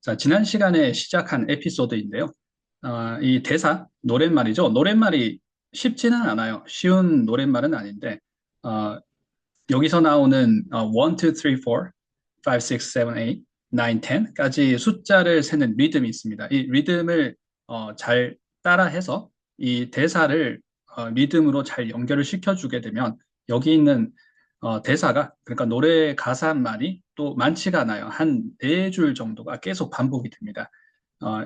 자, 지난 시간에 시작한 에피소드인데요. 이 대사, 노랫말이죠. 노랫말이 쉽지는 않아요. 쉬운 노랫말은 아닌데, 어, 여기서 나오는 1, 2, 3, 4, 5, 6, 7, 8, 9, 10까지 숫자를 세는 리듬이 있습니다. 이 리듬을 잘 따라해서 이 대사를 리듬으로 잘 연결을 시켜주게 되면 여기 있는 대사가, 그러니까 노래 가사 말이 또 많지가 않아요. 한 네 줄 정도가 계속 반복이 됩니다.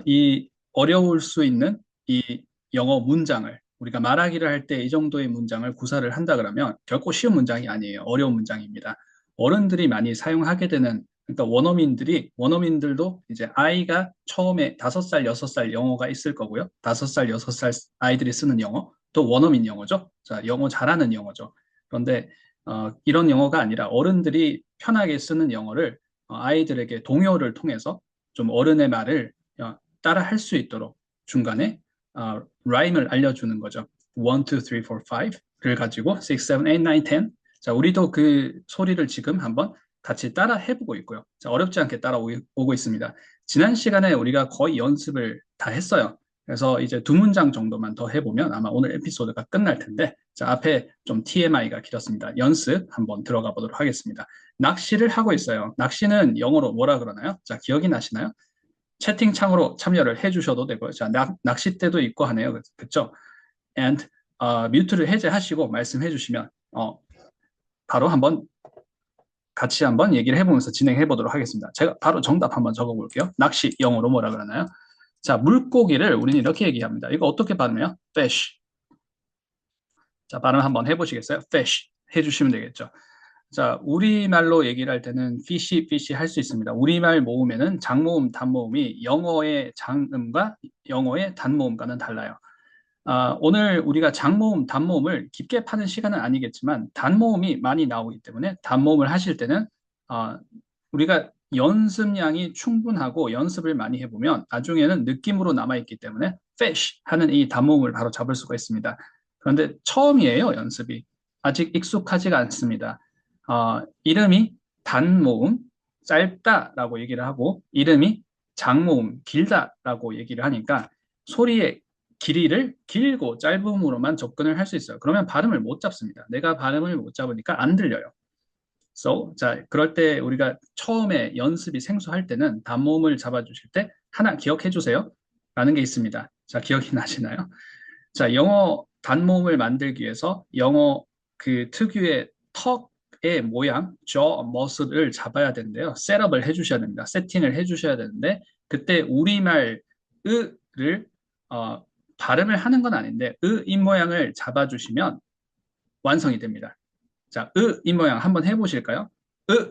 이 어려울 수 있는 이 영어 문장을 우리가 말하기를 할 때 이 정도의 문장을 구사를 한다 그러면 결코 쉬운 문장이 아니에요. 어려운 문장입니다. 어른들이 많이 사용하게 되는, 그러니까 원어민들도 이제 아이가 처음에 5살, 6살 영어가 있을 거고요. 5살, 6살 아이들이 쓰는 영어, 또 원어민 영어죠. 자, 영어 잘하는 영어죠. 그런데 이런 영어가 아니라 어른들이 편하게 쓰는 영어를 아이들에게 동요를 통해서 좀 어른의 말을 따라 할 수 있도록 중간에 라임을 알려주는 거죠. 1, 2, 3, 4, 5를 가지고 6, 7, 8, 9, 10. 자, 우리도 그 소리를 지금 한번 같이 따라 해보고 있고요. 자, 어렵지 않게 따라오고 있습니다. 지난 시간에 우리가 거의 연습을 다 했어요. 그래서 이제 두 문장 정도만 더 해보면 아마 오늘 에피소드가 끝날 텐데, 자, 앞에 좀 TMI가 길었습니다. 연습 한번 들어가 보도록 하겠습니다. 낚시를 하고 있어요. 낚시는 영어로 뭐라 그러나요? 자, 기억이 나시나요? 채팅창으로 참여를 해주셔도 되고요. 자, 낚싯대도 있고 하네요. 그렇죠? And 뮤트를 해제하시고 말씀해 주시면 바로 한번 같이 한번 얘기를 해보면서 진행해 보도록 하겠습니다. 제가 바로 정답 한번 적어볼게요. 낚시 영어로 뭐라 그러나요? 자, 물고기를 우리는 이렇게 얘기합니다. 이거 어떻게 발음해요? fish. 자, 발음 한번 해보시겠어요? fish 해주시면 되겠죠. 자, 우리말로 얘기를 할 때는 fish 할 수 있습니다. 우리말 모음에는 장모음, 단모음이 영어의 장음과 영어의 단모음과는 달라요. 오늘 우리가 장모음, 단모음을 깊게 파는 시간은 아니겠지만 단모음이 많이 나오기 때문에 단모음을 하실 때는 우리가 연습량이 충분하고 연습을 많이 해보면 나중에는 느낌으로 남아있기 때문에 fish 하는 이 단모음을 바로 잡을 수가 있습니다. 그런데 처음이에요, 연습이. 아직 익숙하지가 않습니다. 이름이 단모음, 짧다라고 얘기를 하고 이름이 장모음, 길다라고 얘기를 하니까 소리의 길이를 길고 짧음으로만 접근을 할 수 있어요. 그러면 발음을 못 잡습니다. 내가 발음을 못 잡으니까 안 들려요. So, 자, 그럴 때 우리가 처음에 연습이 생소할 때는 단모음을 잡아주실 때 하나 기억해 주세요. 라는 게 있습니다. 자, 기억이 나시나요? 자, 영어 단모음을 만들기 위해서 영어 그 특유의 턱의 모양, jaw muscle을 잡아야 되는데요. 셋업을 해주셔야 됩니다. 세팅을 해주셔야 되는데 그때 우리말 으를 발음을 하는 건 아닌데 입 모양을 잡아주시면 완성이 됩니다. 자, 입 모양 한번 해보실까요?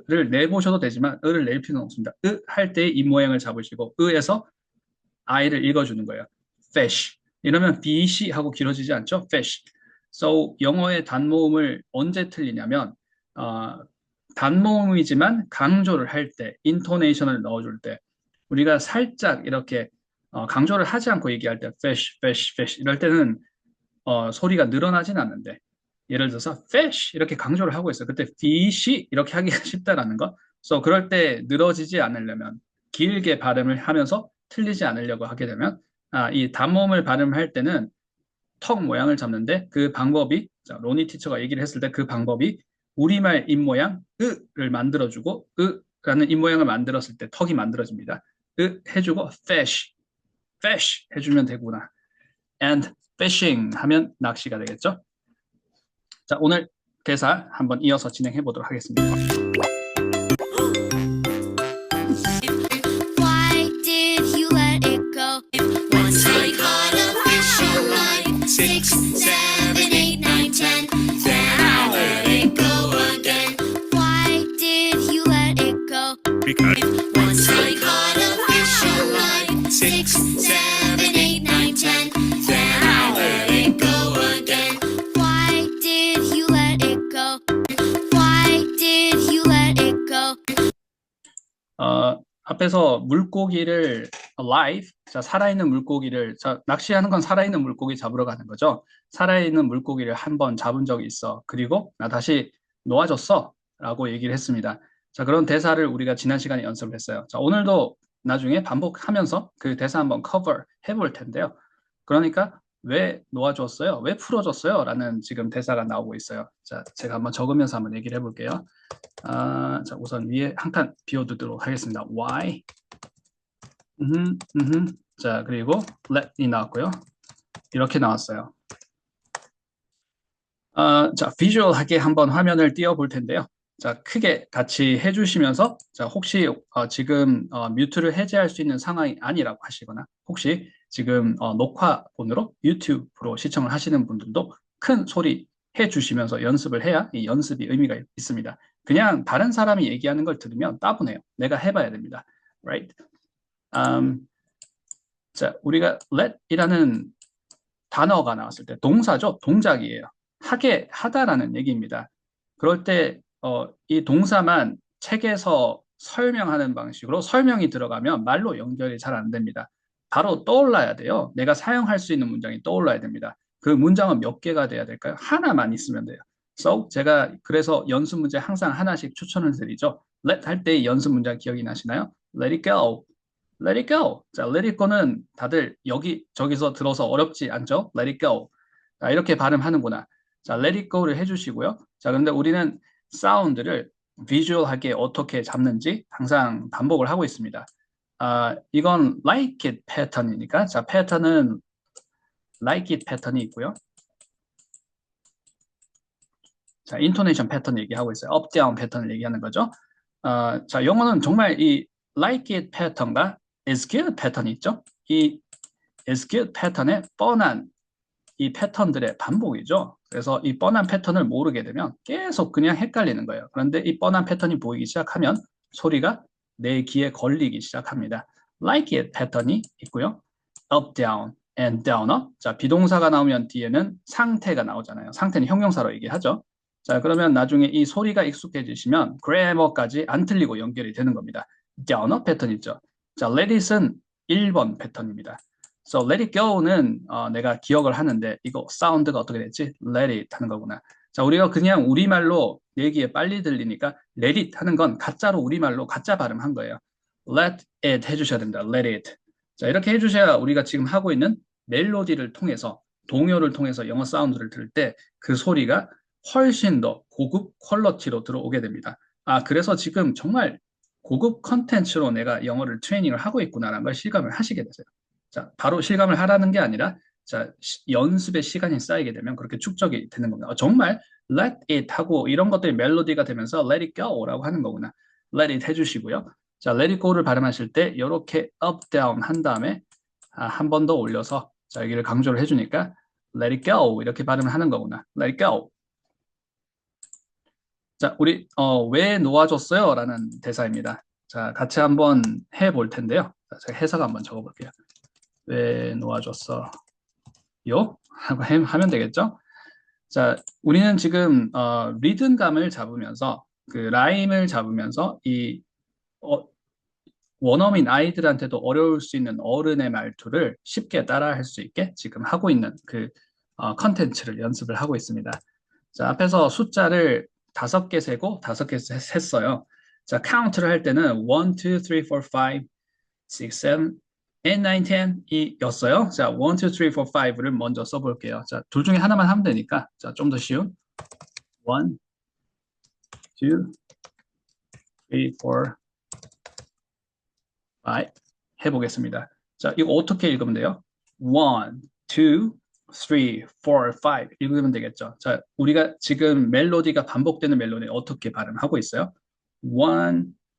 를 내보셔도 되지만 를 낼 필요는 없습니다. 할 때 입 모양을 잡으시고 에서 I를 읽어주는 거예요. fish. 이러면 fish 하고 길어지지 않죠? fish. So 영어의 단모음을 언제 틀리냐면 단모음이지만 강조를 할 때, 인토네이션을 넣어줄 때 우리가 살짝 이렇게 강조를 하지 않고 얘기할 때 fish, fish, fish 이럴 때는 소리가 늘어나진 않는데 예를 들어서 fish 이렇게 강조를 하고 있어요. 그때 fish 이렇게 하기가 쉽다라는 거. So 그럴 때 늘어지지 않으려면 길게 발음을 하면서 틀리지 않으려고 하게 되면 이 단모음을 발음할 때는 턱 모양을 잡는데 그 방법이 자, 로니 티처가 얘기를 했을 때 그 방법이 우리말 입 모양 으를 만들어주고 으라는 입 모양을 만들었을 때 턱이 만들어집니다. 해주고 fish, fish 해주면 되구나. And fishing 하면 낚시가 되겠죠. 자, 오늘 대사 한번 이어서 진행해 보도록 하겠습니다. Why did you let it go? Once I caught a fish alive. 6, 7, 8, 9, 10. Then I let it go again. Why did you let it go? Once I caught a fish alive. 6, 7, 8, 9, 10. Then I let it go again. Why did you let it go? Why did you let it go? 앞에서 물고기를 alive, 자, 살아있는 물고기를, 자, 낚시하는 건 살아있는 물고기 잡으러 가는 거죠. 살아있는 물고기를 한 번 잡은 적이 있어. 그리고 나 다시 놓아줬어. 라고 얘기를 했습니다. 자, 그런 대사를 우리가 지난 시간에 연습을 했어요. 자, 오늘도 나중에 반복하면서 그 대사 한번 커버 해볼 텐데요. 그러니까 왜 놓아줬어요? 왜 풀어줬어요? 라는 지금 대사가 나오고 있어요. 자, 제가 한번 적으면서 한번 얘기를 해볼게요. 자, 우선 위에 한 칸 비워두도록 하겠습니다. Why? 자, 그리고 let이 나왔고요. 이렇게 나왔어요. 자, 비주얼하게 한번 화면을 띄워볼 텐데요. 자, 크게 같이 해주시면서, 자, 혹시 지금 뮤트를 해제할 수 있는 상황이 아니라고 하시거나, 혹시 지금 녹화본으로 유튜브로 시청을 하시는 분들도 큰 소리 해주시면서 연습을 해야 이 연습이 의미가 있습니다. 그냥 다른 사람이 얘기하는 걸 들으면 따분해요. 내가 해봐야 됩니다. Right? 자, 우리가 let이라는 단어가 나왔을 때 동사죠. 동작이에요. 하다라는 얘기입니다. 그럴 때 이 동사만 책에서 설명하는 방식으로 설명이 들어가면 말로 연결이 잘 안 됩니다. 바로 떠올라야 돼요. 내가 사용할 수 있는 문장이 떠올라야 됩니다. 그 문장은 몇 개가 돼야 될까요? 하나만 있으면 돼요. So 제가 그래서 연습 문제 항상 하나씩 추천을 드리죠. Let 할 때 연습 문장 기억이 나시나요? Let it go. Let it go. 자, let it go는 다들 저기서 들어서 어렵지 않죠? Let it go. 자, 이렇게 발음하는구나. 자, let it go를 해주시고요. 자, 그런데 우리는 사운드를 비주얼하게 어떻게 잡는지 항상 반복을 하고 있습니다. 이건 like it 패턴이니까, 자, 패턴은 like it 패턴이 있고요. 자, intonation 패턴 얘기하고 있어요. up, down 패턴을 얘기하는 거죠. 자, 영어는 정말 이 like it 패턴과 is good 패턴이 있죠. 이 is good 패턴의 뻔한 이 패턴들의 반복이죠. 그래서 이 뻔한 패턴을 모르게 되면 계속 그냥 헷갈리는 거예요. 그런데 이 뻔한 패턴이 보이기 시작하면 소리가 내 귀에 걸리기 시작합니다. Like it 패턴이 있고요. Up, down, and down, up. 자, 비동사가 나오면 뒤에는 상태가 나오잖아요. 상태는 형용사로 얘기하죠. 자, 그러면 나중에 이 소리가 익숙해지시면 그래머까지 안 틀리고 연결이 되는 겁니다. down, up 패턴 있죠. 자, let it은 1번 패턴입니다. So let it go는 내가 기억을 하는데 이거 사운드가 어떻게 됐지? Let it 하는 거구나. 자, 우리가 그냥 우리말로 얘기에 빨리 들리니까 let it 하는 건 가짜로 우리말로 가짜 발음한 거예요. Let it 해주셔야 됩니다. Let it. 자, 이렇게 해주셔야 우리가 지금 하고 있는 멜로디를 통해서 동요를 통해서 영어 사운드를 들을 때 그 소리가 훨씬 더 고급 퀄러티로 들어오게 됩니다. 그래서 지금 정말 고급 컨텐츠로 내가 영어를 트레이닝을 하고 있구나라는 걸 실감을 하시게 되세요. 자, 바로 실감을 하라는 게 아니라 자, 연습의 시간이 쌓이게 되면 그렇게 축적이 되는 겁니다. 정말 let it 하고 이런 것들이 멜로디가 되면서 let it go라고 하는 거구나. let it 해주시고요. 자, let it go를 발음하실 때 이렇게 up, down 한 다음에 한 번 더 올려서 자, 여기를 강조를 해주니까 let it go 이렇게 발음을 하는 거구나. let it go. 자, 우리 왜 놓아줬어요? 라는 대사입니다. 자, 같이 한번 해볼 텐데요. 자, 제가 해석 한번 적어볼게요. 왜 놓아줬어? 요? 하고 하면 되겠죠? 자, 우리는 지금 리듬감을 잡으면서 그 라임을 잡으면서 이 원어민 아이들한테도 어려울 수 있는 어른의 말투를 쉽게 따라할 수 있게 지금 하고 있는 그 컨텐츠를 연습을 하고 있습니다. 자, 앞에서 숫자를 5개 세고 5개 셌어요. 자, 카운트를 할 때는 1, 2, 3, 4, 5, 6, 7, 8, 9, 10이 였어요. 자, 1, 2, 3, 4, 5를 먼저 써볼게요. 자, 둘 중에 하나만 하면 되니까. 자, 좀 더 쉬운. 1, 2, 3, 4, 5 해보겠습니다. 자, 이거 어떻게 읽으면 돼요? 1, 2, 3, 4, 5 읽으면 되겠죠. 자, 우리가 지금 멜로디가 반복되는 멜로디 어떻게 발음하고 있어요? 1,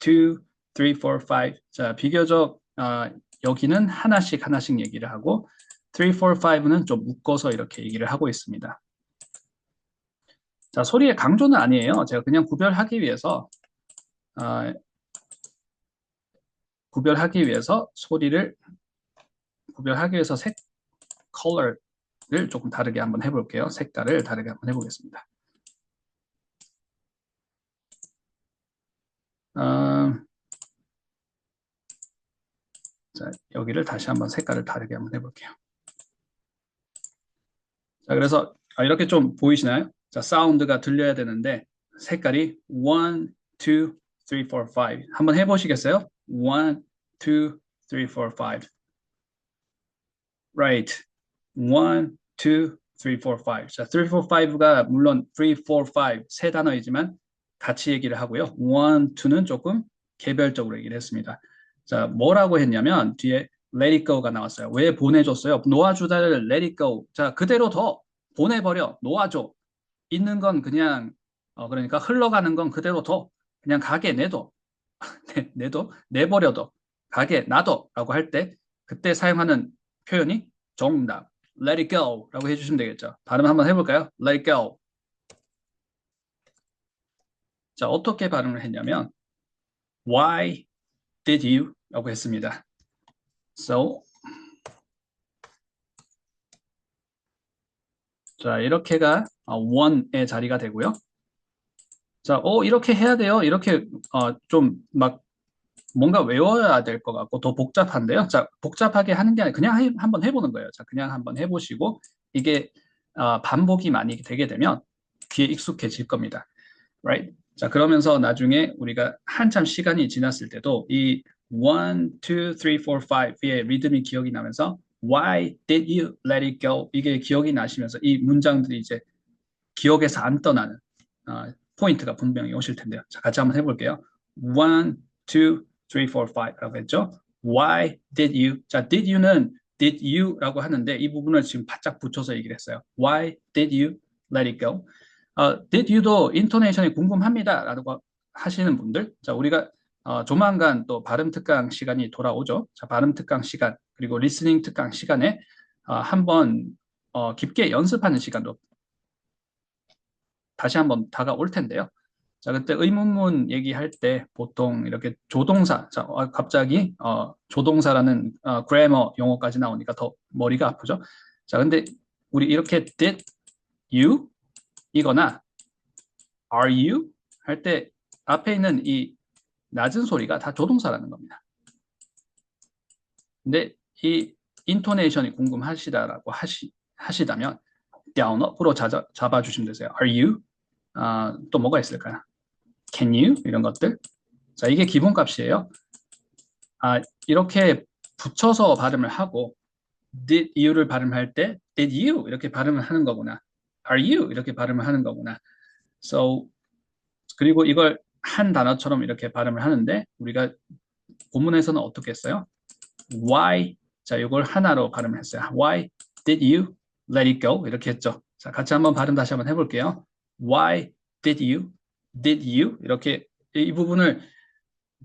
2, 3, 4, 5. 자, 비교적 여기는 하나씩 얘기를 하고 3, 4, 5는 좀 묶어서 이렇게 얘기를 하고 있습니다. 자, 소리의 강조는 아니에요. 제가 그냥 구별하기 위해서 소리를 구별하기 위해서 컬러를 조금 다르게 한번 해볼게요. 색깔을 다르게 한번 해보겠습니다. 자, 여기를 다시 한번 색깔을 다르게 한번 해볼게요. 자, 그래서 이렇게 좀 보이시나요? 자, 사운드가 들려야 되는데 색깔이 1, 2, 3, 4, 5 한번 해보시겠어요? 1, 2, 3, 4, 5. Right. 1, 2, 3, 4, 5. 자, 3, 4, 5가 물론 3, 4, 5 세 단어이지만 같이 얘기를 하고요. 1, 2는 조금 개별적으로 얘기를 했습니다. 자, 뭐라고 했냐면 뒤에 let it go가 나왔어요. 왜 보내줬어요? 놓아주다를 let it go. 자, 그대로 더 보내버려. 놓아줘. 있는 건 그냥 그러니까 흘러가는 건 그대로 둬. 그냥 가게 내둬. 내둬. 내버려둬. 가게 놔둬. 라고 할 때 그때 사용하는 표현이 정답. Let it go 라고 해주시면 되겠죠. 발음 한번 해볼까요? Let it go. 자, 어떻게 발음을 했냐면 Why did you? 라고 했습니다. So 자, 이렇게가 one의 자리가 되고요. 자, 이렇게 해야 돼요. 이렇게 좀 막 뭔가 외워야 될 것 같고 더 복잡한데요. 자, 복잡하게 하는 게 아니라 그냥 한번 해보는 거예요. 자, 그냥 한번 해보시고 이게 반복이 많이 되게 되면 귀에 익숙해질 겁니다. Right? 자, 그러면서 나중에 우리가 한참 시간이 지났을 때도 이 1, 2, 3, 4, 5의 리듬이 기억이 나면서 Why did you let it go? 이게 기억이 나시면서 이 문장들이 이제 기억에서 안 떠나는 포인트가 분명히 오실 텐데요. 자, 같이 한번 해볼게요. 1, 2, 3, 4, 5라고 했죠. Why did you? 자, did you는 did you라고 하는데 이 부분을 지금 바짝 붙여서 얘기를 했어요. Why did you let it go? did you도 인토네이션이 궁금합니다. 라고 하시는 분들. 자, 우리가 조만간 또 발음 특강 시간이 돌아오죠. 자, 발음 특강 시간 그리고 리스닝 특강 시간에 한번 깊게 연습하는 시간도 다시 한번 다가올 텐데요. 자, 그때 의문문 얘기할 때 보통 이렇게 조동사, 자, 갑자기 조동사라는 그래머 용어까지 나오니까 더 머리가 아프죠. 자, 근데 우리 이렇게 did you 이거나 are you 할 때 앞에 있는 이 낮은 소리가 다 조동사라는 겁니다. 근데 이 인토네이션이 궁금하시다라고 하시다면 down up으로 잡아주시면 되세요. Are you? 또 뭐가 있을까요? Can you? 이런 것들. 자, 이게 기본값이에요. 이렇게 붙여서 발음을 하고 did you를 발음할 때 did you 이렇게 발음을 하는 거구나. Are you? 이렇게 발음을 하는 거구나. So 그리고 이걸 한 단어처럼 이렇게 발음을 하는데 우리가 본문에서는 어떻게 했어요? Why? 자, 이걸 하나로 발음을 했어요. Why did you let it go? 이렇게 했죠. 자, 같이 한번 발음 다시 한번 해볼게요. Why did you? Did you? 이렇게 이 부분을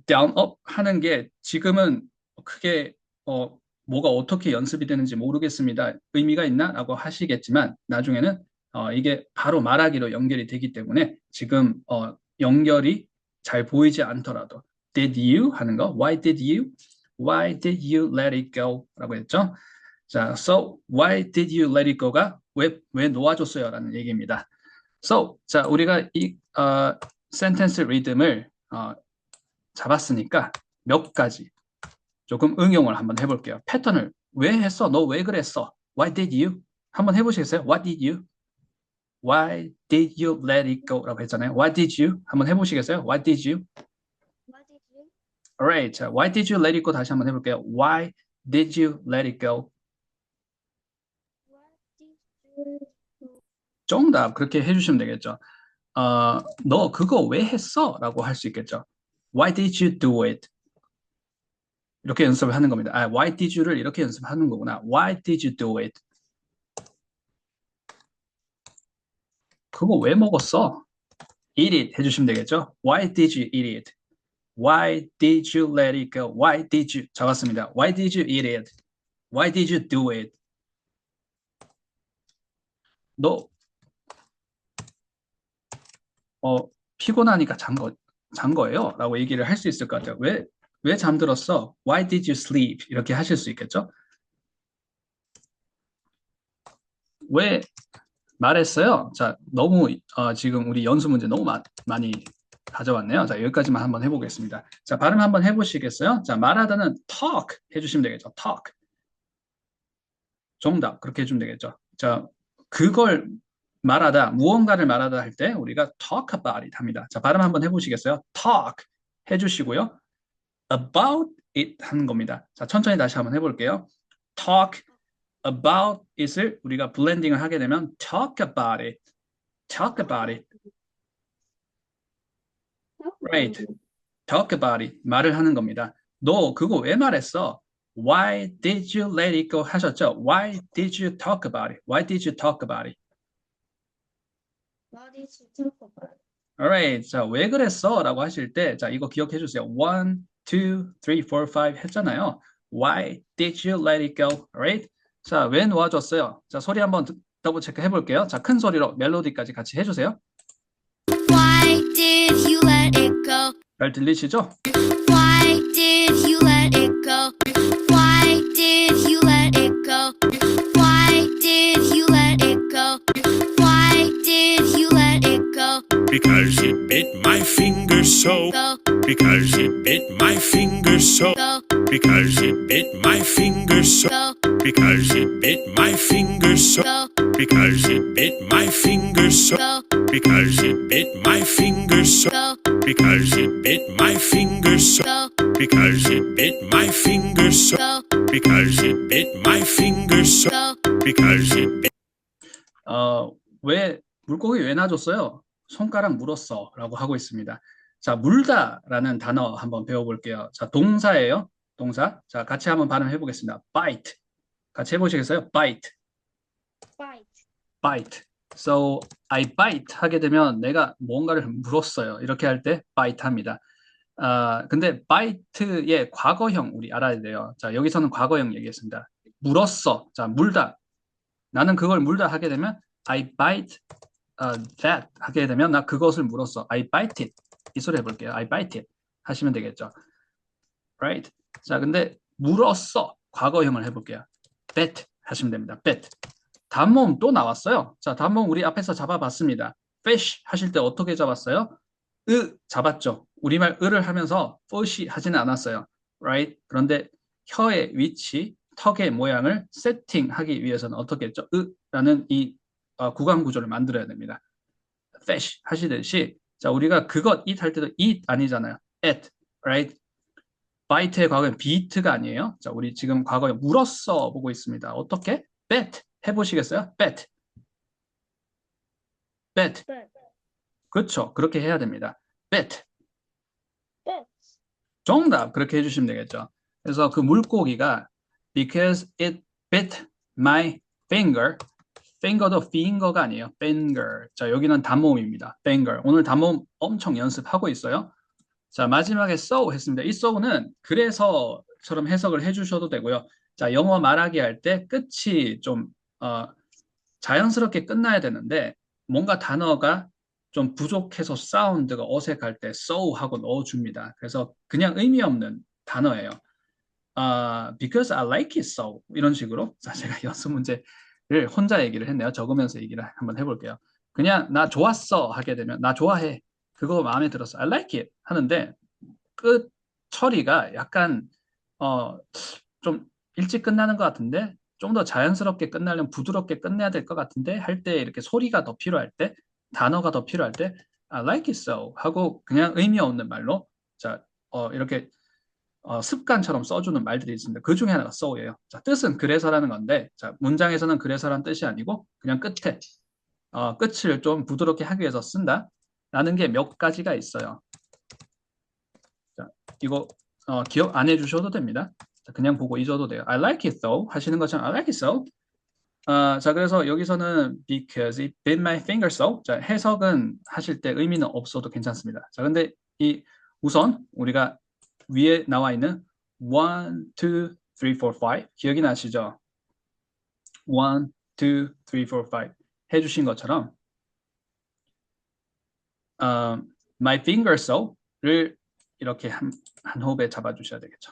down up 하는 게 지금은 크게 뭐가 어떻게 연습이 되는지 모르겠습니다. 의미가 있나? 라고 하시겠지만 나중에는 이게 바로 말하기로 연결이 되기 때문에 지금 연결이 잘 보이지 않더라도 did you 하는 거 why did you? Why did you let it go? 라고 했죠. 자, so why did you let it go가 왜 놓아줬어요? 라는 얘기입니다. So, 자, 우리가 이 센텐스 리듬을 잡았으니까 몇 가지 조금 응용을 한번 해볼게요. 패턴을 왜 했어? 너 왜 그랬어? Why did you? 한번 해보시겠어요? What did you? Why did you let it go? 라고 했잖아요. Why did you? 한번 해보시겠어요? Why did you? What did you? Alright. 자, why did you let it go? 다시 한번 해볼게요. Why did you let it go? What did you? 정답 그렇게 해주시면 되겠죠. 너 그거 왜 했어? 라고 할 수 있겠죠. Why did you do it? 이렇게 연습을 하는 겁니다. Why did you를 이렇게 연습하는 거구나. Why did you do it? 그거 왜 먹었어? Eat it 해주시면 되겠죠. Why did you eat it? Why did you let it go? Why did you? 잡았습니다. Why did you eat it? Why did you do it? 너 피곤하니까 잔 거예요? 라고 얘기를 할 수 있을 것 같아요. 왜 잠들었어? Why did you sleep? 이렇게 하실 수 있겠죠? 왜 말했어요? 자, 너무 지금 우리 연수 문제 너무 많이 가져왔네요. 자, 여기까지만 한번 해보겠습니다. 자, 발음 한번 해보시겠어요? 자, 말하다는 talk 해주시면 되겠죠. talk. 정답 그렇게 해주면 되겠죠. 자, 그걸 말하다, 무언가를 말하다 할 때 우리가 talk about it 합니다. 자, 발음 한번 해보시겠어요? talk 해주시고요. about it 하는 겁니다. 자, 천천히 다시 한번 해볼게요. talk about it을 우리가 블렌딩을 하게 되면 talk about it, talk about it, right? talk about it 말을 하는 겁니다. 너 그거 왜 말했어? Why did you let it go 하셨죠? Why did you talk about it? Why did you talk about it? What is talk about? Alright, 자, 왜 그랬어? 라고 하실 때, 자, 이거 기억해 주세요. 1, 2, 3, 4, 5 했잖아요. Why did you let it go? Alright? 자, 왜 놓아줬어요? 자, 소리 한번 더블 체크 해볼게요. 자, 큰 소리로 멜로디까지 같이 해주세요. Why did you let it go? 잘 들리시죠? Why did you let it go? Why did you let it go? Why did you let it go? Why did you let it go? Because it bit my finger so. Go, Because it bit my finger so. go, Because it bit my finger so. go, Because it bit my finger so. go, Because it bit my finger so. go, Because it bit my finger so. go, Because it bit my finger so. go, Because it bit my finger so. go, Because it bit my finger so. go. Because it bit 왜, 물고기 왜 놔줬어요? 손가락 물었어. 라고 하고 있습니다. 자, 물다라는 단어 한번 배워볼게요. 자, 동사예요. 동사. 자, 같이 한번 발음해 보겠습니다. bite. 같이 해보시겠어요? bite. Bite. bite. So, I bite 하게 되면 내가 뭔가를 물었어요. 이렇게 할 때 bite 합니다. 근데 bite의 과거형 우리 알아야 돼요. 자, 여기서는 과거형 얘기했습니다. 물었어. 자, 물다. 나는 그걸 물다 하게 되면 I bite that 하게 되면 나 그것을 물었어. I bite it. 이 소리 해볼게요. I bite it 하시면 되겠죠. Right? 자, 근데 물었어. 과거형을 해볼게요. bet 하시면 됩니다. bet. 단모음 또 나왔어요. 자, 단모음 우리 앞에서 잡아봤습니다. fish 하실 때 어떻게 잡았어요? 잡았죠. 우리말 을을 하면서 fish 하지는 않았어요. Right? 그런데 혀의 위치, 턱의 모양을 세팅하기 위해서는 어떻게 했죠? 라는 이 구강 구조를 만들어야 됩니다. fish 하시듯이 자, 우리가 그것 eat 할 때도 eat 아니잖아요. at, right? bite의 과거는 beat가 아니에요. 자, 우리 지금 과거에 물었어 보고 있습니다. 어떻게? bet 해보시겠어요? bet. bet. Bet. 그렇죠. 그렇게 해야 됩니다. bet. Bet. 정답. 그렇게 해주시면 되겠죠. 그래서 그 물고기가 because it bit my finger. finger도 finger가 아니에요. finger. 자, 여기는 단모음입니다. finger. 오늘 단모음 엄청 연습하고 있어요. 자, 마지막에 so 했습니다. 이 so는 그래서처럼 해석을 해주셔도 되고요. 자, 영어 말하기 할 때 끝이 좀 자연스럽게 끝나야 되는데 뭔가 단어가 좀 부족해서 사운드가 어색할 때 so 하고 넣어줍니다. 그래서 그냥 의미 없는 단어예요. because I like it so 이런 식으로. 자, 제가 연습 문제를 혼자 얘기를 했네요. 적으면서 얘기를 한번 해볼게요. 그냥 나 좋았어 하게 되면 나 좋아해. 그거 마음에 들었어. I like it 하는데 끝 처리가 약간 좀 일찍 끝나는 것 같은데 좀 더 자연스럽게 끝나려면 부드럽게 끝내야 될 것 같은데 할 때 이렇게 소리가 더 필요할 때 단어가 더 필요할 때 I like it so 하고 그냥 의미 없는 말로 자 이렇게 습관처럼 써주는 말들이 있습니다. 그 중에 하나가 so예요. 자, 뜻은 그래서라는 건데 자, 문장에서는 그래서라는 뜻이 아니고 그냥 끝에 끝을 좀 부드럽게 하기 위해서 쓴다 라는 게 몇 가지가 있어요. 자, 이거 기억 안 해주셔도 됩니다. 자, 그냥 보고 잊어도 돼요. I like it though 하시는 것처럼 I like it so. 자, 그래서 여기서는 because it bit my finger so. 자, 해석은 하실 때 의미는 없어도 괜찮습니다. 자, 근데 우선 우리가 위에 나와 있는 1, 2, 3, 4, 5 기억이 나시죠? 1, 2, 3, 4, 5 해주신 것처럼 my finger so를 이렇게 한 호흡에 잡아주셔야 되겠죠.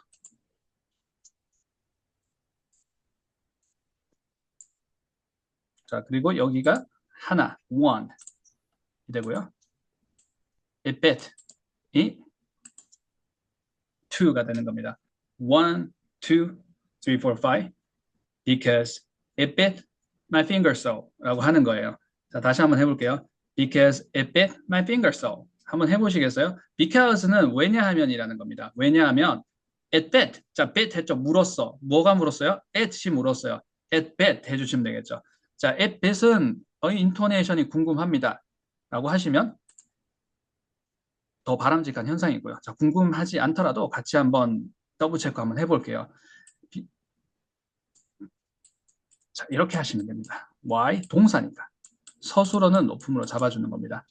자, 그리고 여기가 하나, one 이 되고요. it bit 이 two가 되는 겁니다. 1, 2, 3, 4, 5 because it bit my finger so 라고 하는 거예요. 자, 다시 한번 해볼게요. because it bit my finger so 한번 해보시겠어요? because는 왜냐하면이라는 겁니다. 왜냐하면 at bat. 자, bat 했죠. 물었어. 뭐가 물었어요? at이 물었어요. at bat 해주시면 되겠죠. 자, at bat은 인토네이션이 궁금합니다. 라고 하시면 더 바람직한 현상이고요. 자, 궁금하지 않더라도 같이 한번 더블 체크 한번 해볼게요. 자, 이렇게 하시면 됩니다. why? 동사니까. 서술어는 높음으로 잡아주는 겁니다.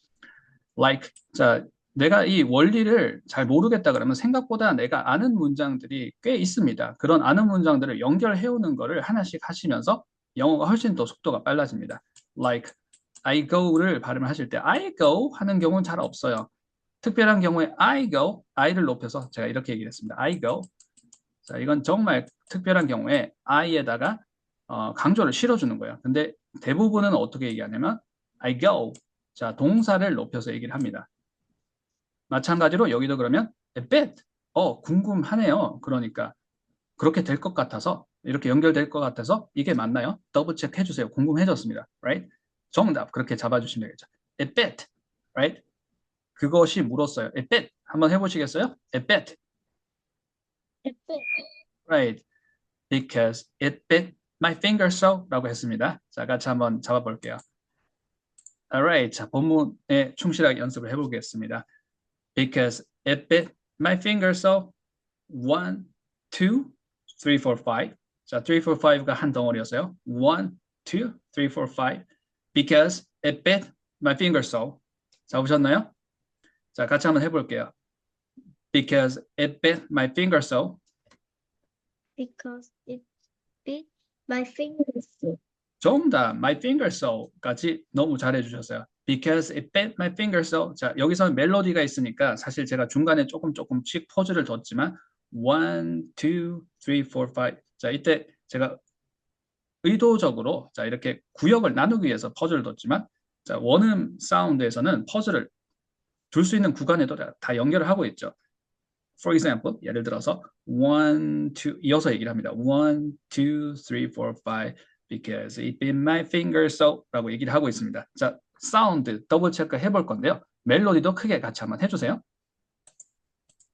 like. 자, 내가 이 원리를 잘 모르겠다 그러면 생각보다 내가 아는 문장들이 꽤 있습니다. 그런 아는 문장들을 연결해오는 거를 하나씩 하시면서 영어가 훨씬 더 속도가 빨라집니다. like, I go를 발음을 하실 때 I go 하는 경우는 잘 없어요. 특별한 경우에 I go, I를 높여서 제가 이렇게 얘기를 했습니다. I go. 자, 이건 정말 특별한 경우에 I에다가 강조를 실어주는 거예요. 근데 대부분은 어떻게 얘기하냐면 I go. 자, 동사를 높여서 얘기를 합니다. 마찬가지로 여기도 그러면 a bit. 궁금하네요. 그러니까 그렇게 될 것 같아서 이렇게 연결될 것 같아서 이게 맞나요? 더블 체크 해주세요. 궁금해졌습니다. Right? 정답 그렇게 잡아주시면 되겠죠. A bit. Right? 그것이 물었어요. A bit. 한번 해보시겠어요? A bit. Right. Because it bit my finger so 라고 했습니다. 자, 같이 한번 잡아볼게요. Alright. 자, 본문에 충실하게 연습을 해보겠습니다. Because it bit my finger so 1, 2, 3, 4, 5. 자, 3, 4, 5가 한 덩어리였어요. 1, 2, 3, 4, 5. Because it bit my finger so. 잡으셨나요? 자, 같이 한번 해볼게요. Because it bit my finger so. Because it bit my fingers. 정답, my finger so까지 너무 잘해 주셨어요. Because it bit my finger so. 자, 여기서는 멜로디가 있으니까 사실 제가 중간에 조금씩 퍼즐을 뒀지만 1, 2, 3, 4, 5. 자, 이때 제가 의도적으로 자, 이렇게 구역을 나누기 위해서 퍼즐을 뒀지만 자, 원음 사운드에서는 퍼즐을 둘 수 있는 구간에도 다 연결을 하고 있죠. For example, 예를 들어서 1, 2 이어서 얘기를 합니다. 1, 2, 3, 4, 5 because it bit my finger so 라고 얘기를 하고 있습니다. 자, 사운드 더블 체크 해볼 건데요. 멜로디도 크게 같이 한번 해주세요.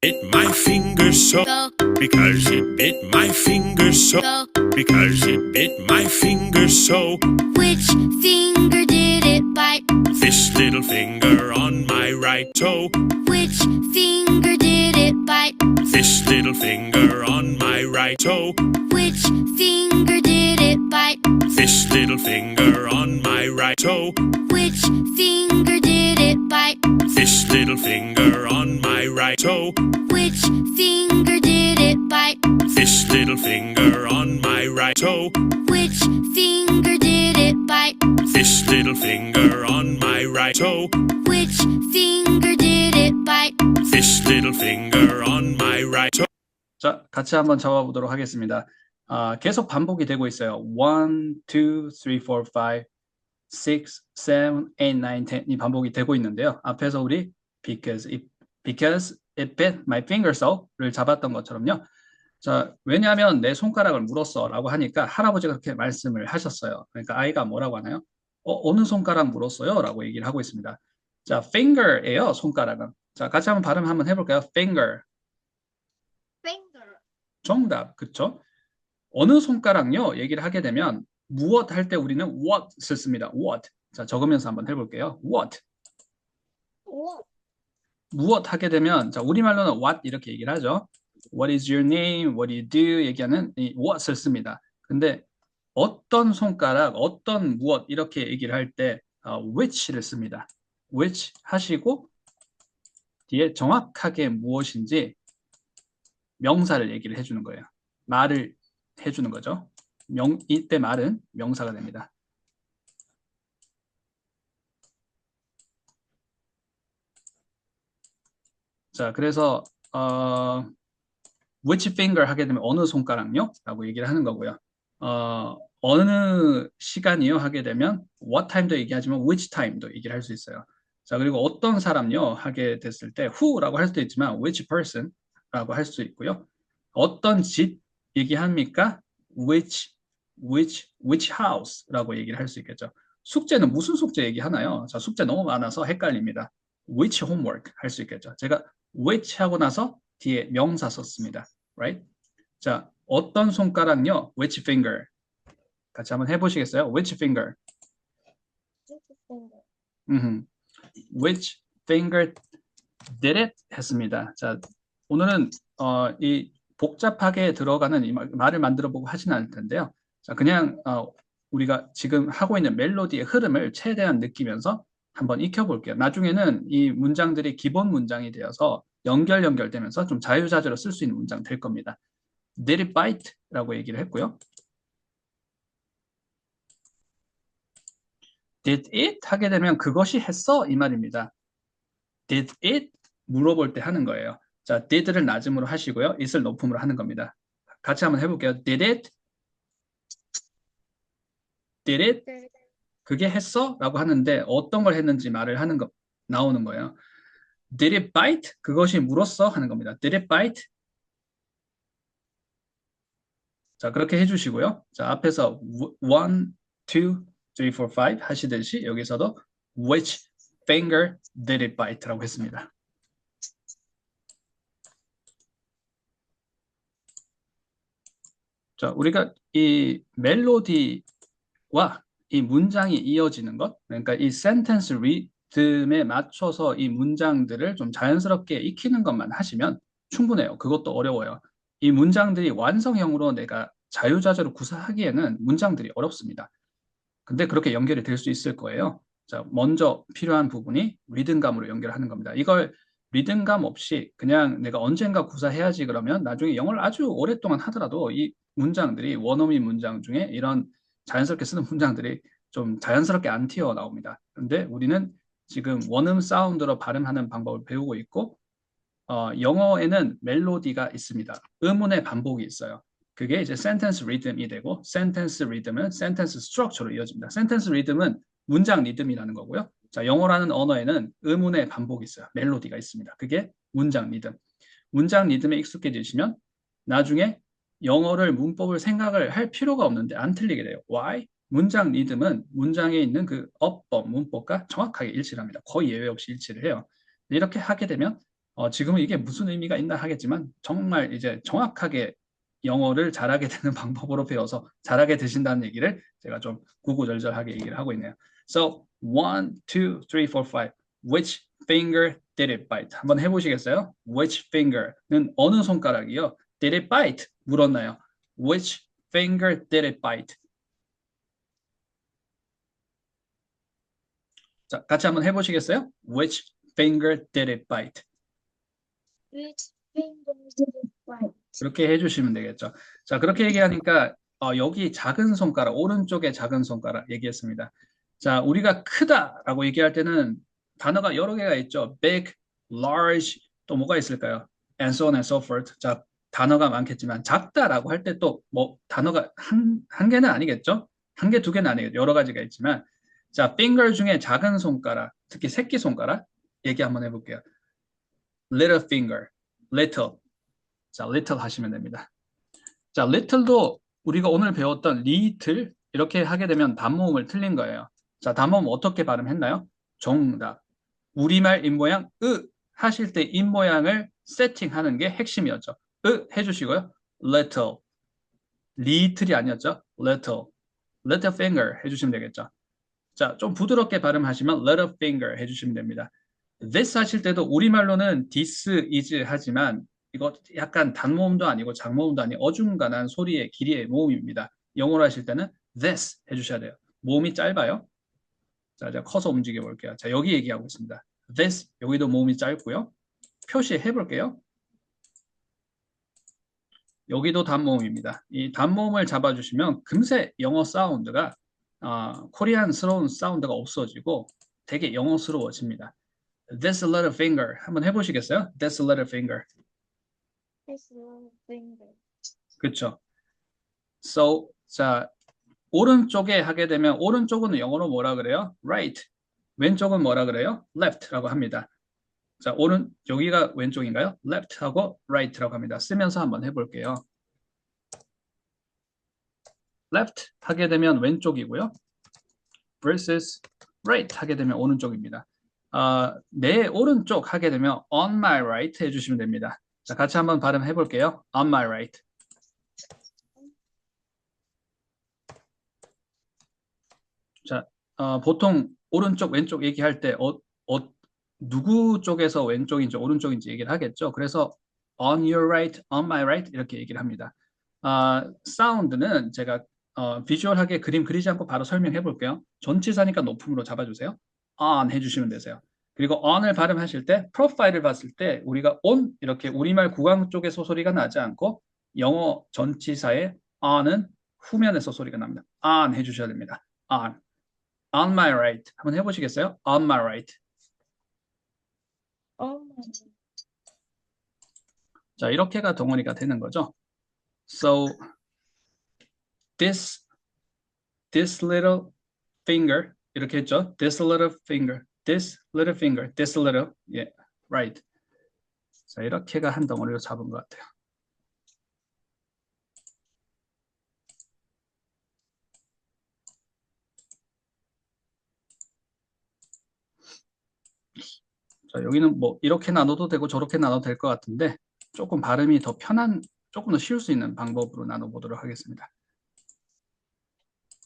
Bit my finger so. Go, Because it bit my finger so. go. Because it bit my finger so. Which finger did it bite? This little finger on my right toe. Which finger did it bite? This little finger on my right toe. Which finger did it bite? This little finger on my right toe. Which finger did it bite? This little finger on my right toe. Which finger did it bite? This little finger on my right toe. Which finger did it bite? This little finger on my right toe. Which finger did it bite? This little finger on my right toe. 자, 같이 한번 잡아보도록 하겠습니다. 계속 반복이 되고 있어요. 1, 2, 3, 4, 5, 6, 7, 8, 9, 10이 반복이 되고 있는데요. 앞에서 우리 because it bit my finger so를 잡았던 것처럼요. 자, 왜냐하면 내 손가락을 물었어 라고 하니까 할아버지가 그렇게 말씀을 하셨어요. 그러니까 아이가 뭐라고 하나요? 어느 손가락 물었어요? 라고 얘기를 하고 있습니다. 자, finger예요, 손가락은. 자, 같이 한번 발음 한번 해볼까요? finger. Finger. 정답, 그쵸? 어느 손가락요? 얘기를 하게 되면 무엇 할 때 우리는 what을 씁니다. what. 자, 적으면서 한번 해볼게요. what. What? 무엇 하게 되면 자, 우리말로는 what 이렇게 얘기를 하죠. What is your name? What do you do? 얘기하는 이 what을 씁니다. 근데 어떤 손가락, 어떤 무엇 이렇게 얘기를 할 때 which를 씁니다. which 하시고 뒤에 정확하게 무엇인지 명사를 얘기를 해주는 거예요. 말을 해주는 거죠. 이때 말은 명사가 됩니다. 자, 그래서 which finger 하게 되면 어느 손가락요? 라고 얘기를 하는 거고요. 어느 시간이요? 하게 되면 what time도 얘기하지만 which time도 얘기를 할 수 있어요. 자, 그리고 어떤 사람요? 하게 됐을 때 who라고 할 수도 있지만 which person 라고 할 수 있고요. 어떤 집 얘기합니까? which house 라고 얘기를 할 수 있겠죠. 숙제는 무슨 숙제 얘기하나요? 자, 숙제 너무 많아서 헷갈립니다. which homework 할 수 있겠죠. 제가 which 하고 나서 뒤에 명사 썼습니다. right? 자, 어떤 손가락요? Which finger? 같이 한번 해보시겠어요? Which finger? Little finger. Which finger did it? 했습니다. 자, 오늘은 이 복잡하게 들어가는 이 말을 만들어 보고 하진 않을 텐데요. 자, 그냥 우리가 지금 하고 있는 멜로디의 흐름을 최대한 느끼면서 한번 익혀볼게요. 나중에는 이 문장들이 기본 문장이 되어서 연결되면서 좀 자유자재로 쓸 수 있는 문장 될 겁니다. Did it bite? 라고 얘기를 했고요. Did it? 하게 되면 그것이 했어? 이 말입니다. Did it? 물어볼 때 하는 거예요. 자, did를 낮음으로 하시고요. it을 높음으로 하는 겁니다. 같이 한번 해볼게요. Did it? Did it? 그게 했어? 라고 하는데 어떤 걸 했는지 말을 하는 거 나오는 거예요. Did it bite? 그것이 물었어? 하는 겁니다. Did it bite? 자, 그렇게 해주시고요. 자, 앞에서 1, 2, 3, 4, 5 하시듯이 여기서도 which finger did it bite? 라고 했습니다. 자, 우리가 이 멜로디와 이 문장이 이어지는 것, 그러니까 이 센텐스 리듬에 맞춰서 이 문장들을 좀 자연스럽게 익히는 것만 하시면 충분해요. 그것도 어려워요. 이 문장들이 완성형으로 내가 자유자재로 구사하기에는 문장들이 어렵습니다. 근데 그렇게 연결이 될 수 있을 거예요. 자, 먼저 필요한 부분이 리듬감으로 연결하는 겁니다. 이걸 리듬감 없이 그냥 내가 언젠가 구사해야지 그러면 나중에 영어를 아주 오랫동안 하더라도 이 문장들이 원어민 문장 중에 이런 자연스럽게 쓰는 문장들이 좀 자연스럽게 안 튀어나옵니다. 그런데 우리는 지금 원음 사운드로 발음하는 방법을 배우고 있고 영어에는 멜로디가 있습니다. 음운의 반복이 있어요. 그게 이제 센텐스 리듬이 되고 센텐스 리듬은 센텐스 스트럭처로 이어집니다. 센텐스 리듬은 문장 리듬이라는 거고요. 자, 영어라는 언어에는 음운의 반복이 있어요. 멜로디가 있습니다. 그게 문장 리듬. 문장 리듬에 익숙해지시면 나중에 영어를 문법을 생각을 할 필요가 없는데 안 틀리게 돼요. Why? 문장 리듬은 문장에 있는 그 어법, 문법과 정확하게 일치를 합니다. 거의 예외 없이 일치를 해요. 이렇게 하게 되면 지금은 이게 무슨 의미가 있나 하겠지만 정말 이제 정확하게 영어를 잘하게 되는 방법으로 배워서 잘하게 되신다는 얘기를 제가 좀 구구절절하게 얘기를 하고 있네요. So, 1, 2, 3, 4, 5. Which finger did it bite? 한번 해보시겠어요? Which finger는 어느 손가락이요? Did it bite? 물었나요? Which finger did it bite? 자, 같이 한번 해보시겠어요? Which finger did it bite? Which finger did it bite? 그렇게 해주시면 되겠죠. 자, 그렇게 얘기하니까 여기 작은 손가락, 오른쪽에 작은 손가락 얘기했습니다. 자, 우리가 크다라고 얘기할 때는 단어가 여러 개가 있죠. big, large, 또 뭐가 있을까요? and so on and so forth. 자, 단어가 많겠지만 작다라고 할 때 또 뭐 단어가 한 개는 아니겠죠? 한 개, 두 개는 아니겠죠. 여러 가지가 있지만 자, finger 중에 작은 손가락, 특히 새끼 손가락 얘기 한번 해볼게요. little finger, little. 자, little 하시면 됩니다. 자, little도 우리가 오늘 배웠던 little 이렇게 하게 되면 단모음을 틀린 거예요. 자, 단모음 어떻게 발음했나요? 정답. 우리말 입모양 하실 때 입모양을 세팅하는 게 핵심이었죠. 해주시고요. little. little이 아니었죠. little. little finger 해주시면 되겠죠. 자, 좀 부드럽게 발음하시면 little finger 해주시면 됩니다. this 하실 때도 우리말로는 this is 하지만 이거 약간 단모음도 아니고 장모음도 아니고 어중간한 소리의 길이의 모음입니다. 영어로 하실 때는 this 해주셔야 돼요. 모음이 짧아요. 자, 제가 커서 움직여 볼게요. 자, 여기 얘기하고 있습니다. this, 여기도 모음이 짧고요. 표시해 볼게요. 여기도 단모음입니다. 이 단모음을 잡아주시면 금세 영어 사운드가 코리안스러운 사운드가 없어지고 되게 영어스러워집니다. This little finger 한번 해보시겠어요? This little finger. This little finger. 그렇죠. So, 자, 오른쪽에 하게 되면 오른쪽은 영어로 뭐라 그래요? Right. 왼쪽은 뭐라 그래요? Left라고 합니다. 자, 여기가 왼쪽인가요? Left하고 Right라고 합니다. 쓰면서 한번 해볼게요. Left 하게 되면 왼쪽이고요. versus Right 하게 되면 오른쪽입니다. 내 오른쪽 하게 되면 on my right 해주시면 됩니다. 자, 같이 한번 발음해 볼게요. On my right. 자, 보통 오른쪽, 왼쪽 얘기할 때 누구 쪽에서 왼쪽인지 오른쪽인지 얘기를 하겠죠. 그래서 on your right, on my right 이렇게 얘기를 합니다. 사운드는 제가 비주얼하게 그림 그리지 않고 바로 설명해 볼게요. 전치사니까 높음으로 잡아주세요. on 해주시면 되세요. 그리고 on을 발음하실 때 프로파일을 봤을 때 우리가 on 이렇게 우리말 구강 쪽에서 소리가 나지 않고 영어 전치사의 on은 후면에서 소리가 납니다. on 해주셔야 됩니다. on my right 한번 해보시겠어요? on my right. 자, 이렇게가 덩어리가 되는 거죠. So this little finger 이렇게 했죠. This little finger, this little finger, this little, yeah, right. 자, 이렇게가 한 덩어리로 잡은 것 같아요. 자, 여기는 뭐 이렇게 나눠도 되고 저렇게 나눠도 될 것 같은데 조금 발음이 더 편한, 조금 더 쉬울 수 있는 방법으로 나눠보도록 하겠습니다.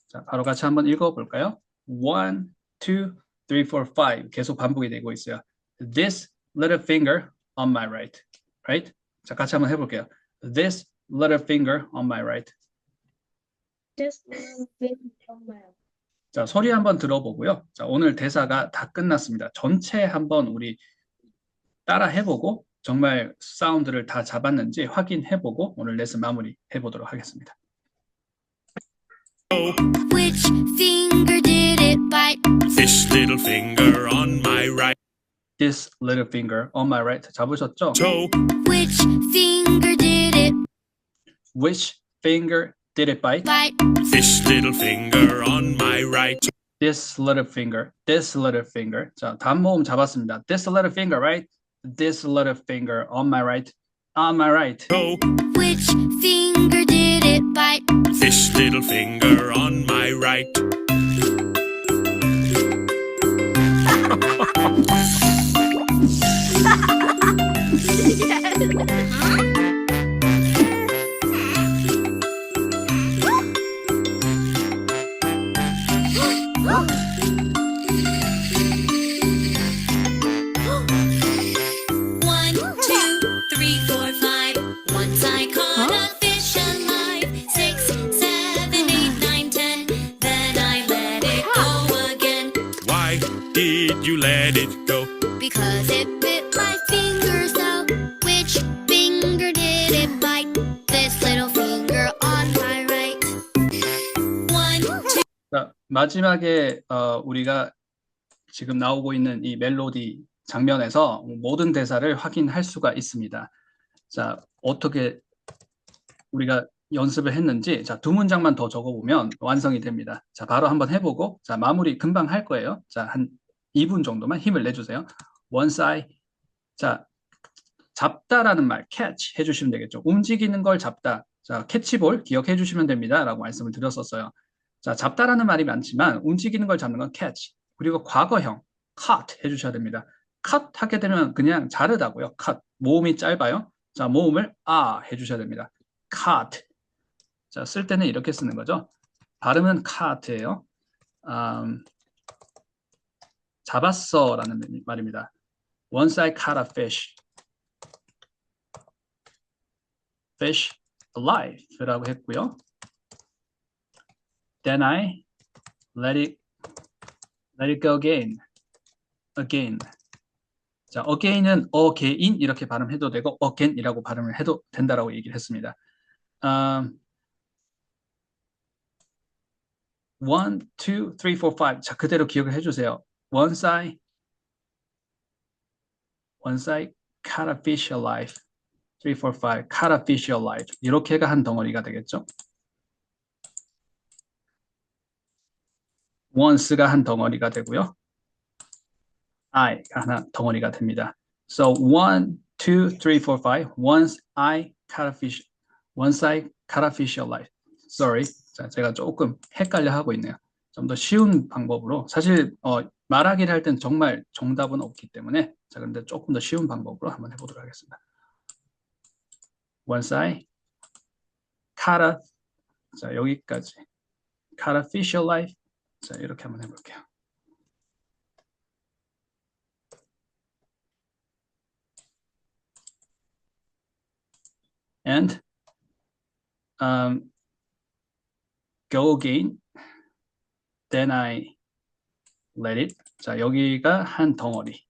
자, 바로 같이 한번 읽어볼까요? 1, 2, 3, 4, 5 계속 반복이 되고 있어요. This little finger on my right, right? 자, 같이 한번 해볼게요. This little finger on my right. This little baby on my right. 자, 소리 한번 들어보고요. 자, 오늘 대사가 다 끝났습니다. 전체 한번 우리 따라 해보고 정말 사운드를 다 잡았는지 확인해보고 오늘 레슨 마무리 해보도록 하겠습니다. Which finger did it bite? This little finger on my right This little finger on my right. 잡으셨죠? toe. Which finger did it Which finger did it bite? bite? This little finger on my right This little finger. This little finger. 자, 단모음 잡았습니다. This little finger, right? This little finger on my right. On my right. toe. Which finger did it bite? This little finger on my right. One, two, three, four, five. Once I caught a fish alive. 6, 7, 8, 9, 10. Then I let it go again. Why did you let it go? Because it bit my finger so. Which finger did it bite? This little finger on my right. One, two. 자, 마지막에 우리가 지금 나오고 있는 이 멜로디 장면에서 모든 대사를 확인할 수가 있습니다. 자, 어떻게 우리가 연습을 했는지 자, 두 문장만 더 적어보면 완성이 됩니다. 자, 바로 한번 해보고 자, 마무리 금방 할 거예요. 자, 한 2분 정도만 힘을 내주세요. Once I 자, 잡다라는 말 catch 해주시면 되겠죠. 움직이는 걸 잡다. 자, 캐치볼 기억해 주시면 됩니다. 라고 말씀을 드렸었어요. 자, 잡다라는 말이 많지만 움직이는 걸 잡는 건 catch. 그리고 과거형 cut 해주셔야 됩니다. cut 하게 되면 그냥 자르다고요. cut. 모음이 짧아요. 자, 모음을 해주셔야 됩니다. cut. 자, 쓸 때는 이렇게 쓰는 거죠. 발음은 cut예요. 잡았어라는 말입니다. Once I caught a fish. Fish alive라고 했고요. Then I let it go again. Again. 자, again은 again 이렇게 발음해도 되고 again이라고 발음을 해도 된다라고 얘기를 했습니다. 1, 2, 3, 4, 5. 자, 그대로 기억을 해주세요. Once I caught a fish alive. 3, 4, 5. caught a fish alive. 이렇게가 한 덩어리가 되겠죠. once가 한 덩어리가 되고요. I가 하나 덩어리가 됩니다. So 1, 2, 3, 4, 5. Once I caught a fish. Once I caught a fish alive. Sorry. 자, 제가 조금 헷갈려 하고 있네요. 좀 더 쉬운 방법으로. 사실 말하기를 할 땐 정말 정답은 없기 때문에 자, 그런데 조금 더 쉬운 방법으로 한번 해보도록 하겠습니다. once I caught a, 자, 여기까지. caught a fish alive. 자, 이렇게 한번 해볼게요. And go again. Then I let it. 자, 여기가 한 덩어리.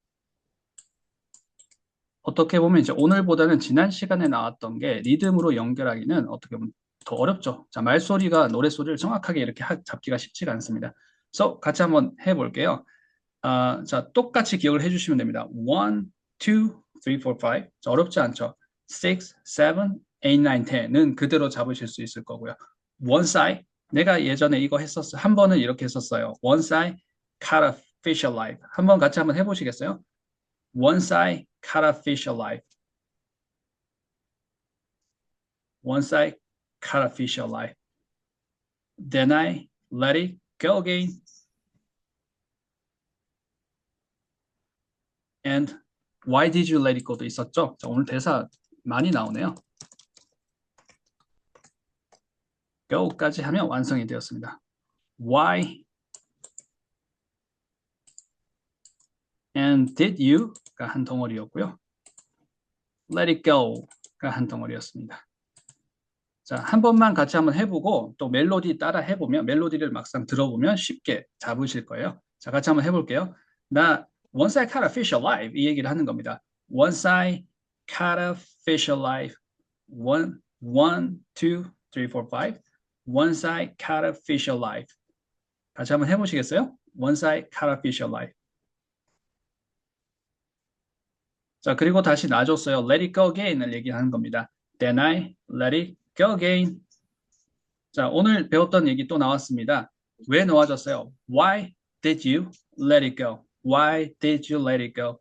어떻게 보면 이제 오늘보다는 지난 시간에 나왔던 게 리듬으로 연결하기는 어떻게 보면 더 어렵죠. 자, 말소리가 노래소리를 정확하게 이렇게 잡기가 쉽지가 않습니다. 그래서 같이 한번 해볼게요. 자, 똑같이 기억을 해주시면 됩니다. 1, 2, 3, 4, 5. 자, 어렵지 않죠. 6, 7, 8, 9, 10은 그대로 잡으실 수 있을 거고요. Once I, 내가 예전에 이거 했었어요. 한 번은 이렇게 했었어요. Once I caught a fish alive. 한번 같이 한번 해보시겠어요? Once I caught a fish alive. Once I caught a fish alive. Then I let it go again. And why did you let it go도 있었죠? 자, 오늘 대사 많이 나오네요. go까지 하면 완성이 되었습니다. Why and did you가 한 덩어리였고요. let it go가 한 덩어리였습니다. 자, 한 번만 같이 한번 해보고 또 멜로디 따라 해보면 멜로디를 막상 들어보면 쉽게 잡으실 거예요. 자, 같이 한번 해볼게요. 나 Once I caught a fish alive 이 얘기를 하는 겁니다. Once I caught a fish alive. 1, 2, 3, 4, 5. Once I caught a fish alive. 같이 한번 해보시겠어요? Once I caught a fish alive. 자, 그리고 다시 놔줬어요. Let it go again을 얘기하는 겁니다. Then I let it go again. 자, 오늘 배웠던 얘기 또 나왔습니다. 왜 놓아졌어요? Why did you let it go? Why did you let it go?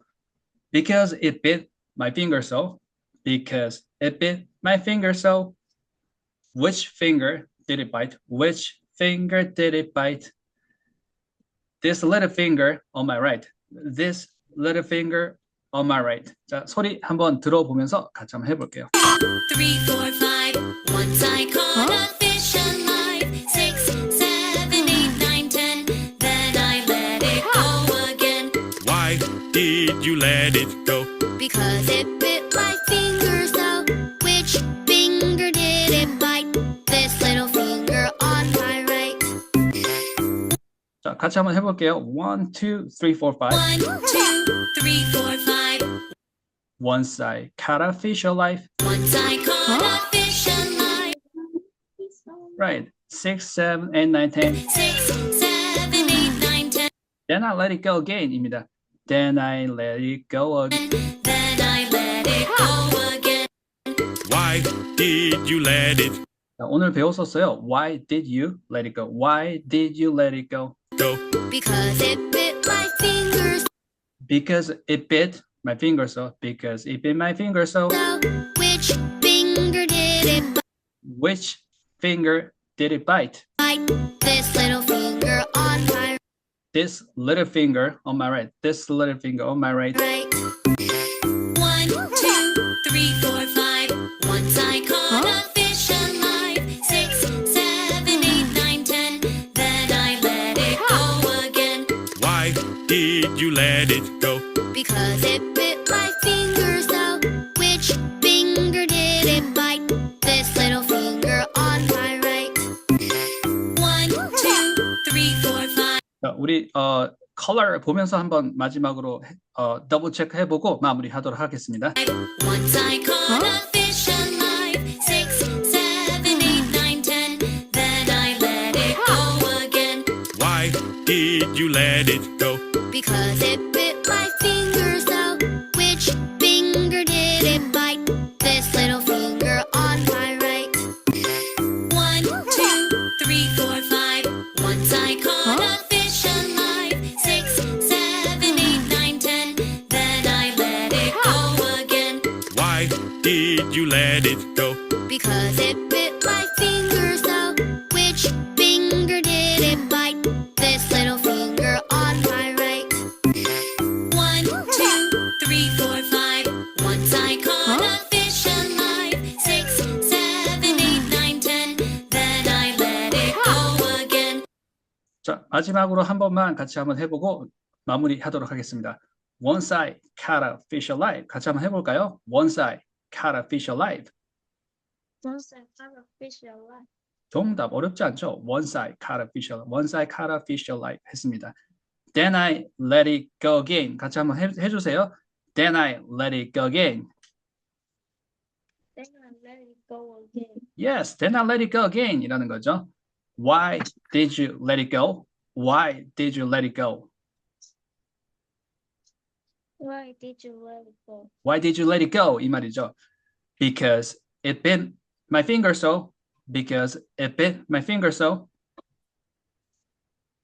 Because it bit my finger so. Because it bit my finger so. Which finger did it bite? Which finger did it bite? This little finger on my right. This little finger on my right. 자, 소리 한번 들어보면서 같이 한번 해볼게요. 3, 4, 5. Once I caught a fish alive. 6, 7, 8, 9, 10. Then I let it go again. Why did you let it go? Because it bit my finger so. Which finger did it bite? This little finger on my right. 자, 같이 한번 해볼게요. 1, 2, 3, 4, 5. 1, 2, 3, 4, 5. Once I caught a fish alive. Once I caught a fish alive. Right. 6, 7, 8, 9, 10. 6, 7, 8, 9, 10. Then I let it go again입니다. Then I let it go again. Then I let it go again. Why did you let it 자, 오늘 배웠었어요. Why did you let it go? Why did you let it go? go? Because it bit my fingers Because it bit my finger so. Because it bit my finger so. so. Which finger did it Which finger did it bite? bite? This little finger on my This little finger on my right. This little finger on my right. right. 1, 2, 3, 4, 5. Once I caught a fish alive. 6, 7, 8, 9, 10. Then I let it go again. Why did you let it go? Because it bit my finger so. Which finger did it bite? This little finger on my right. 1, 2, 3, 4, 5. 자, 우리 컬러 보면서 한번 마지막으로 더블 체크 해보고 마무리하도록 하겠습니다. Once I caught a fish alive. 6, 7, 8, 9, 10. Then I let it go again. Why did you let it go? Because it bit my finger so. Which finger did it bite? This little finger on my right. 1, 2, 3, 4, 5. Once I caught a fish alive. 6, 7, 8, 9, 10. Then I let it go again. Why did you let it go? Because it bit my finger so. Which finger did it bite? This little finger on my 자, 마지막으로 한 번만 같이 한번 해보고 마무리하도록 하겠습니다. Once I caught a fish alive. 같이 한번 해볼까요? Once I caught a fish alive. Once I caught a fish alive. 정답 어렵지 않죠? Once I caught a fish alive. Once I caught a fish alive 했습니다. Then I let it go again. 같이 한번 해주세요. Then I let it go again. Then I let it go again. Yes, then I let it go again 이라는 거죠. Why did you let it go? Why did you let it go? Why did you let it go? Why did you let it go? 이 말이죠. Because it bit my finger so. Because it bit my finger so.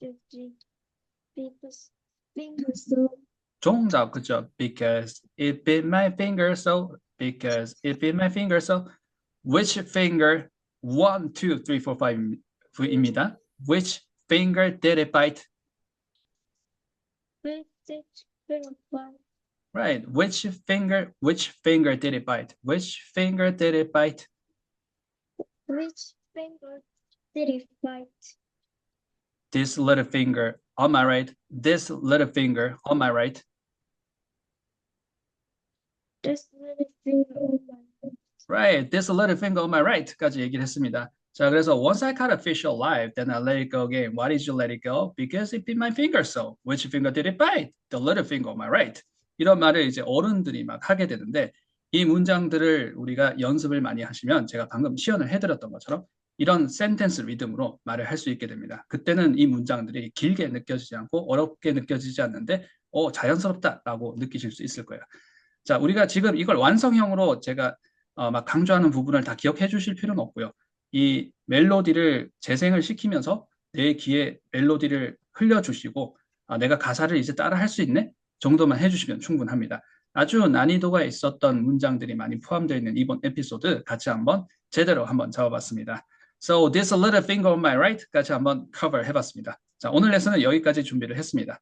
Because fingers so. 정답 그죠? Because it bit my finger so. Because it bit my finger so. Which finger? 1, 2, 3, 4, 5입니다. Which finger did it bite? Which finger bite? Right. Which finger did it bite? Which finger did it bite? Which finger did it bite? This little finger on my right. This little finger on my right. This little finger on my right. Right. This little finger on my right까지 얘기를 했습니다. 자, 그래서 once I caught a fish alive, then I let it go again. Why did you let it go? Because it bit my finger so. Which finger did it bite? The little finger on my right. 이런 말을 이제 어른들이 막 하게 되는데 이 문장들을 우리가 연습을 많이 하시면 제가 방금 시연을 해드렸던 것처럼 이런 센텐스 리듬으로 말을 할 수 있게 됩니다. 그때는 이 문장들이 길게 느껴지지 않고 어렵게 느껴지지 않는데 자연스럽다라고 느끼실 수 있을 거예요. 자, 우리가 지금 이걸 완성형으로 제가 막 강조하는 부분을 다 기억해 주실 필요는 없고요. 이 멜로디를 재생을 시키면서 내 귀에 멜로디를 흘려주시고 내가 가사를 이제 따라 할 수 있네? 정도만 해주시면 충분합니다. 아주 난이도가 있었던 문장들이 많이 포함되어 있는 이번 에피소드 같이 한번 제대로 한번 잡아봤습니다. So this little finger on my right 같이 한번 cover 해봤습니다. 자, 오늘 레슨은 여기까지 준비를 했습니다.